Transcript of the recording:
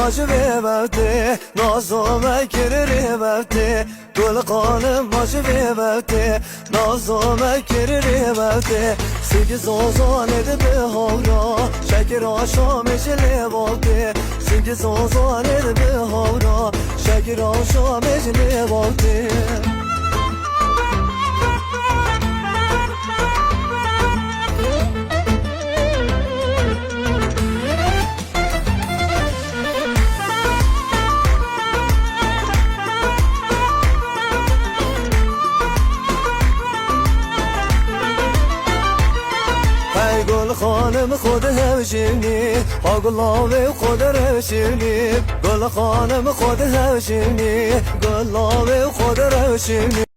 başı vermekte, nazıma girir vermekte. Gül kanım başı vermekte, nazıma girir vermekte. Sekiz ozan edip havra, şeker aşam eşile vakti. Sekiz ozan edip havra, şeker aşam eşile vakti. خانم خود هوشینی آگلاوی خود روشینی گل خانم خود هوشینی گلاوی خود روشینی